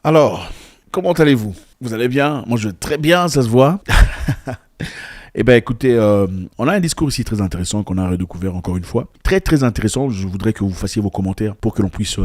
Alors, comment allez-vous? Vous allez bien? Moi je vais très bien, ça se voit. Eh bien écoutez, on a un discours ici très intéressant qu'on a redécouvert encore une fois. Très très intéressant, je voudrais que vous fassiez vos commentaires pour que l'on puisse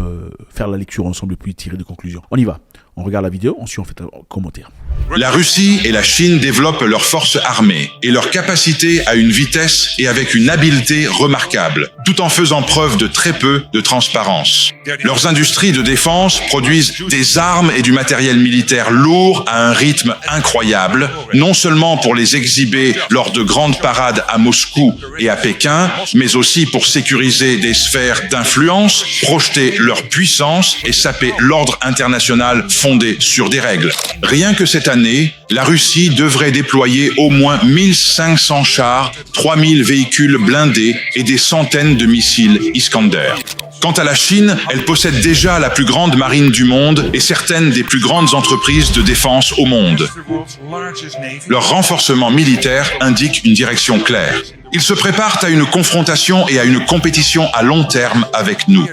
faire la lecture ensemble et puis tirer des conclusions. On y va, on regarde la vidéo, ensuite on fait un commentaire. La Russie et la Chine développent leurs forces armées et leur capacité à une vitesse et avec une habileté remarquable, tout en faisant preuve de très peu de transparence. Leurs industries de défense produisent des armes et du matériel militaire lourd à un rythme incroyable, non seulement pour les exhiber lors de grandes parades à Moscou et à Pékin, mais aussi pour sécuriser des sphères d'influence, projeter leur puissance et saper l'ordre international fondé sur des règles. Rien que cette année, la Russie devrait déployer au moins 1500 chars, 3000 véhicules blindés et des centaines de missiles Iskander. Quant à la Chine, elle possède déjà la plus grande marine du monde et certaines des plus grandes entreprises de défense au monde. Leur renforcement militaire indique une direction claire. Ils se préparent à une confrontation et à une compétition à long terme avec nous.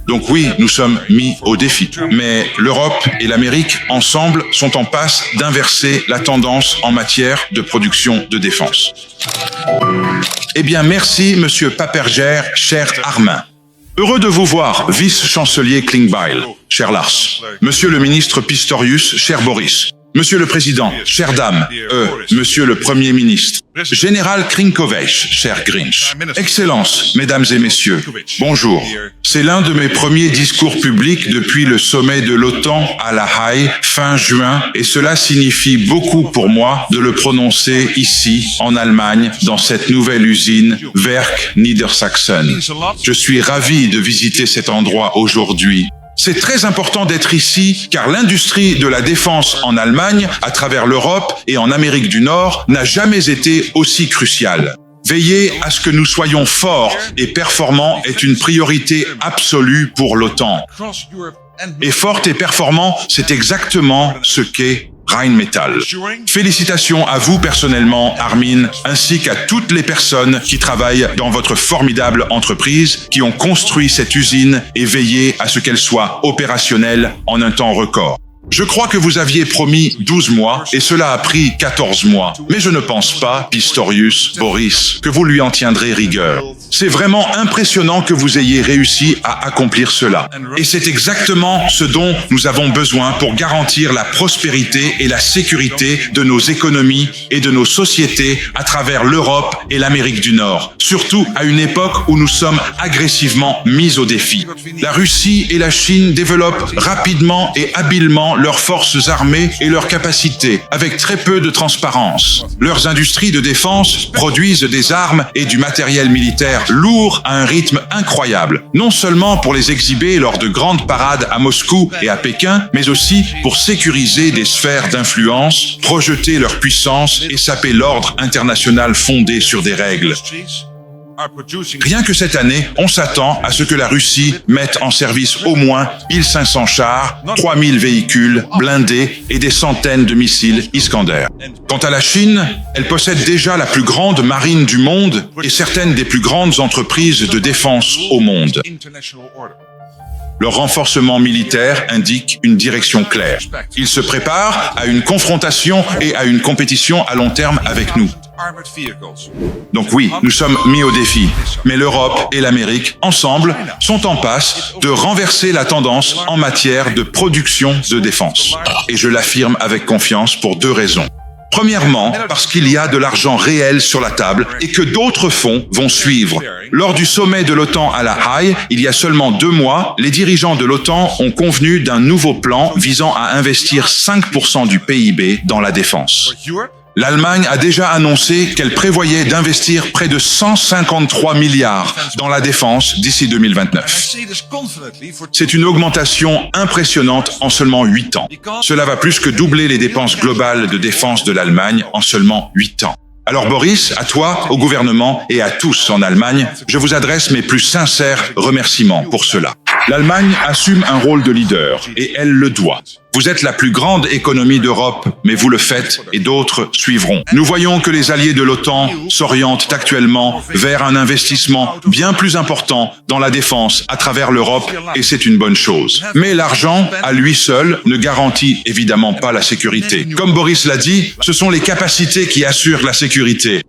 Donc oui, nous sommes mis au défi. Mais l'Europe et l'Amérique, ensemble, sont en passe d'inverser la tendance en matière de production de défense. Eh bien, merci, Monsieur Paperger, cher Armin. Heureux de vous voir, vice-chancelier Klingbeil, cher Lars. Monsieur le ministre Pistorius, cher Boris. Monsieur le Président, chère dame, Monsieur le Premier ministre, Général Krinkovich, cher Grinch, Excellences, Mesdames et Messieurs, bonjour. C'est l'un de mes premiers discours publics depuis le sommet de l'OTAN à La Haye, fin juin, et cela signifie beaucoup pour moi de le prononcer ici, en Allemagne, dans cette nouvelle usine, Werk Niedersachsen. Je suis ravi de visiter cet endroit aujourd'hui. C'est très important d'être ici car l'industrie de la défense en Allemagne, à travers l'Europe et en Amérique du Nord, n'a jamais été aussi cruciale. Veiller à ce que nous soyons forts et performants est une priorité absolue pour l'OTAN. Et fort et performant, c'est exactement ce qu'est Rheinmetall. Félicitations à vous personnellement, Armin, ainsi qu'à toutes les personnes qui travaillent dans votre formidable entreprise, qui ont construit cette usine et veillé à ce qu'elle soit opérationnelle en un temps record. Je crois que vous aviez promis 12 mois et cela a pris 14 mois. Mais je ne pense pas, Pistorius, Boris, que vous lui en tiendrez rigueur. C'est vraiment impressionnant que vous ayez réussi à accomplir cela. Et c'est exactement ce dont nous avons besoin pour garantir la prospérité et la sécurité de nos économies et de nos sociétés à travers l'Europe et l'Amérique du Nord. Surtout à une époque où nous sommes agressivement mis au défi. La Russie et la Chine développent rapidement et habilement leurs forces armées et leurs capacités, avec très peu de transparence. Leurs industries de défense produisent des armes et du matériel militaire lourd à un rythme incroyable, non seulement pour les exhiber lors de grandes parades à Moscou et à Pékin, mais aussi pour sécuriser des sphères d'influence, projeter leur puissance et saper l'ordre international fondé sur des règles. Rien que cette année, on s'attend à ce que la Russie mette en service au moins 1500 chars, 3000 véhicules blindés et des centaines de missiles Iskander. Quant à la Chine, elle possède déjà la plus grande marine du monde et certaines des plus grandes entreprises de défense au monde. Leur renforcement militaire indique une direction claire. Ils se préparent à une confrontation et à une compétition à long terme avec nous. Donc oui, nous sommes mis au défi, mais l'Europe et l'Amérique, ensemble, sont en passe de renverser la tendance en matière de production de défense. Et je l'affirme avec confiance pour deux raisons. Premièrement, parce qu'il y a de l'argent réel sur la table et que d'autres fonds vont suivre. Lors du sommet de l'OTAN à La Haye, il y a seulement 2 mois, les dirigeants de l'OTAN ont convenu d'un nouveau plan visant à investir 5% du PIB dans la défense. L'Allemagne a déjà annoncé qu'elle prévoyait d'investir près de 153 milliards dans la défense d'ici 2029. C'est une augmentation impressionnante en seulement 8 ans. Cela va plus que doubler les dépenses globales de défense de l'Allemagne en seulement 8 ans. Alors Boris, à toi, au gouvernement et à tous en Allemagne, je vous adresse mes plus sincères remerciements pour cela. L'Allemagne assume un rôle de leader, et elle le doit. Vous êtes la plus grande économie d'Europe, mais vous le faites et d'autres suivront. Nous voyons que les alliés de l'OTAN s'orientent actuellement vers un investissement bien plus important dans la défense à travers l'Europe, et c'est une bonne chose. Mais l'argent, à lui seul, ne garantit évidemment pas la sécurité. Comme Boris l'a dit, ce sont les capacités qui assurent la sécurité.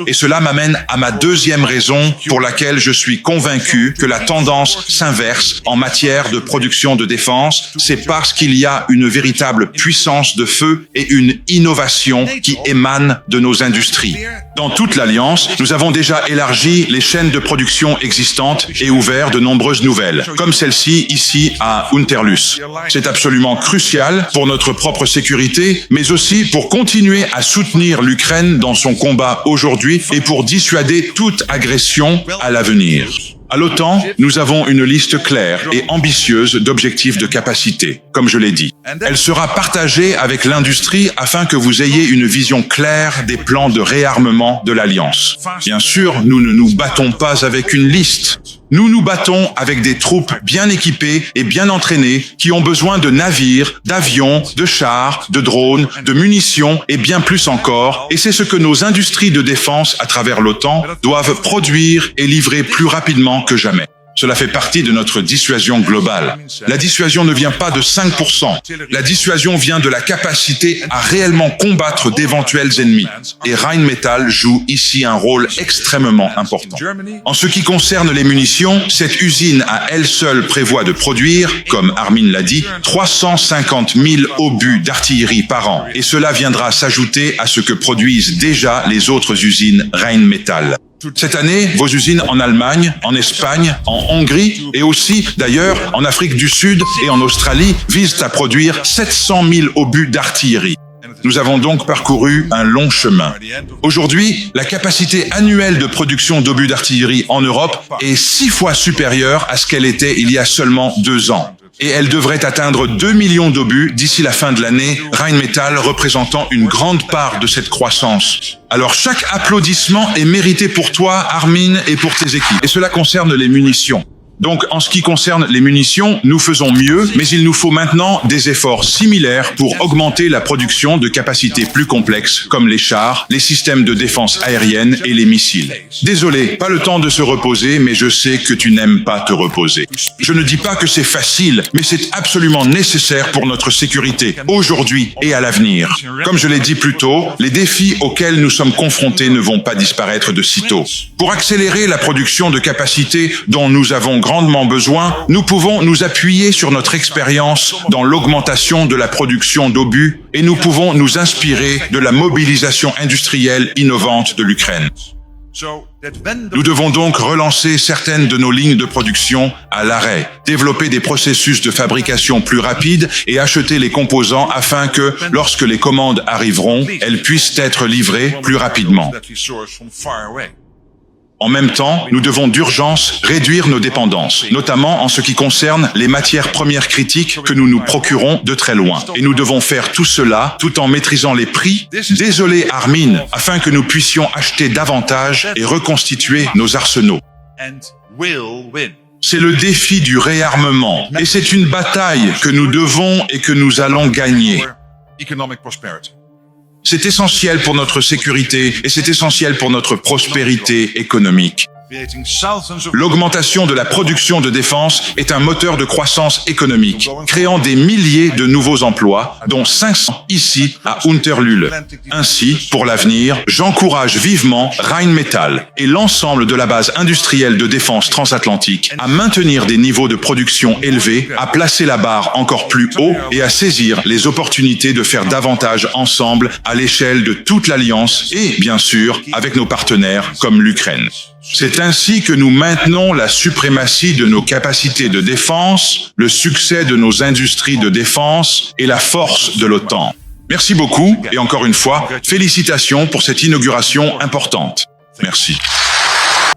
Et cela m'amène à ma deuxième raison pour laquelle je suis convaincu que la tendance s'inverse en matière de production de défense. C'est parce qu'il y a une véritable puissance de feu et une innovation qui émane de nos industries. Dans toute l'Alliance, nous avons déjà élargi les chaînes de production existantes et ouvert de nombreuses nouvelles, comme celle-ci ici à Unterlüss. C'est absolument crucial pour notre propre sécurité, mais aussi pour continuer à soutenir l'Ukraine dans son combat aujourd'hui et pour dissuader toute agression à l'avenir. À l'OTAN, nous avons une liste claire et ambitieuse d'objectifs de capacité, comme je l'ai dit. Elle sera partagée avec l'industrie afin que vous ayez une vision claire des plans de réarmement de l'Alliance. Bien sûr, nous ne nous battons pas avec une liste. Nous nous battons avec des troupes bien équipées et bien entraînées qui ont besoin de navires, d'avions, de chars, de drones, de munitions et bien plus encore. Et c'est ce que nos industries de défense à travers l'OTAN doivent produire et livrer plus rapidement que jamais. Cela fait partie de notre dissuasion globale. La dissuasion ne vient pas de 5%. La dissuasion vient de la capacité à réellement combattre d'éventuels ennemis. Et Rheinmetall joue ici un rôle extrêmement important. En ce qui concerne les munitions, cette usine à elle seule prévoit de produire, comme Armin l'a dit, 350 000 obus d'artillerie par an. Et cela viendra s'ajouter à ce que produisent déjà les autres usines Rheinmetall. Cette année, vos usines en Allemagne, en Espagne, en Hongrie et aussi, d'ailleurs, en Afrique du Sud et en Australie visent à produire 700 000 obus d'artillerie. Nous avons donc parcouru un long chemin. Aujourd'hui, la capacité annuelle de production d'obus d'artillerie en Europe est 6 fois supérieure à ce qu'elle était il y a seulement 2 ans. Et elle devrait atteindre 2 millions d'obus d'ici la fin de l'année, Rheinmetall représentant une grande part de cette croissance. Alors chaque applaudissement est mérité pour toi, Armin, et pour tes équipes. Et cela concerne les munitions. Donc, en ce qui concerne les munitions, nous faisons mieux, mais il nous faut maintenant des efforts similaires pour augmenter la production de capacités plus complexes, comme les chars, les systèmes de défense aérienne et les missiles. Désolé, pas le temps de se reposer, mais je sais que tu n'aimes pas te reposer. Je ne dis pas que c'est facile, mais c'est absolument nécessaire pour notre sécurité, aujourd'hui et à l'avenir. Comme je l'ai dit plus tôt, les défis auxquels nous sommes confrontés ne vont pas disparaître de sitôt. Pour accélérer la production de capacités dont nous avons grandement besoin, nous pouvons nous appuyer sur notre expérience dans l'augmentation de la production d'obus et nous pouvons nous inspirer de la mobilisation industrielle innovante de l'Ukraine. Nous devons donc relancer certaines de nos lignes de production à l'arrêt, développer des processus de fabrication plus rapides et acheter les composants afin que, lorsque les commandes arriveront, elles puissent être livrées plus rapidement. En même temps, nous devons d'urgence réduire nos dépendances, notamment en ce qui concerne les matières premières critiques que nous nous procurons de très loin. Et nous devons faire tout cela tout en maîtrisant les prix. Désolé Armin, afin que nous puissions acheter davantage et reconstituer nos arsenaux. C'est le défi du réarmement, et c'est une bataille que nous devons et que nous allons gagner. C'est essentiel pour notre sécurité et c'est essentiel pour notre prospérité économique. L'augmentation de la production de défense est un moteur de croissance économique, créant des milliers de nouveaux emplois, dont 500 ici à Unterlüss. Ainsi, pour l'avenir, j'encourage vivement Rheinmetall et l'ensemble de la base industrielle de défense transatlantique à maintenir des niveaux de production élevés, à placer la barre encore plus haut et à saisir les opportunités de faire davantage ensemble à l'échelle de toute l'Alliance et, bien sûr, avec nos partenaires comme l'Ukraine. C'est ainsi que nous maintenons la suprématie de nos capacités de défense, le succès de nos industries de défense et la force de l'OTAN. Merci beaucoup et encore une fois, félicitations pour cette inauguration importante. Merci.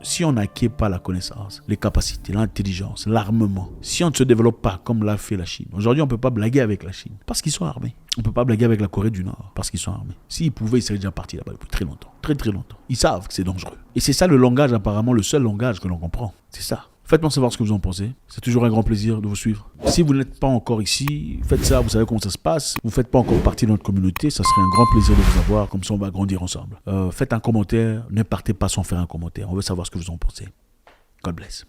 Si on n'acquiert pas la connaissance, les capacités, l'intelligence, l'armement, si on ne se développe pas comme l'a fait la Chine, aujourd'hui on ne peut pas blaguer avec la Chine parce qu'ils sont armés. On ne peut pas blaguer avec la Corée du Nord parce qu'ils sont armés. S'ils pouvaient, ils seraient déjà partis là-bas depuis très longtemps. Très très longtemps. Ils savent que c'est dangereux. Et c'est ça le langage, apparemment, le seul langage que l'on comprend. C'est ça. Faites-moi savoir ce que vous en pensez. C'est toujours un grand plaisir de vous suivre. Si vous n'êtes pas encore ici, faites ça, vous savez comment ça se passe. Vous ne faites pas encore partie de notre communauté, ça serait un grand plaisir de vous avoir, comme ça on va grandir ensemble. Faites un commentaire, ne partez pas sans faire un commentaire. On veut savoir ce que vous en pensez. God bless.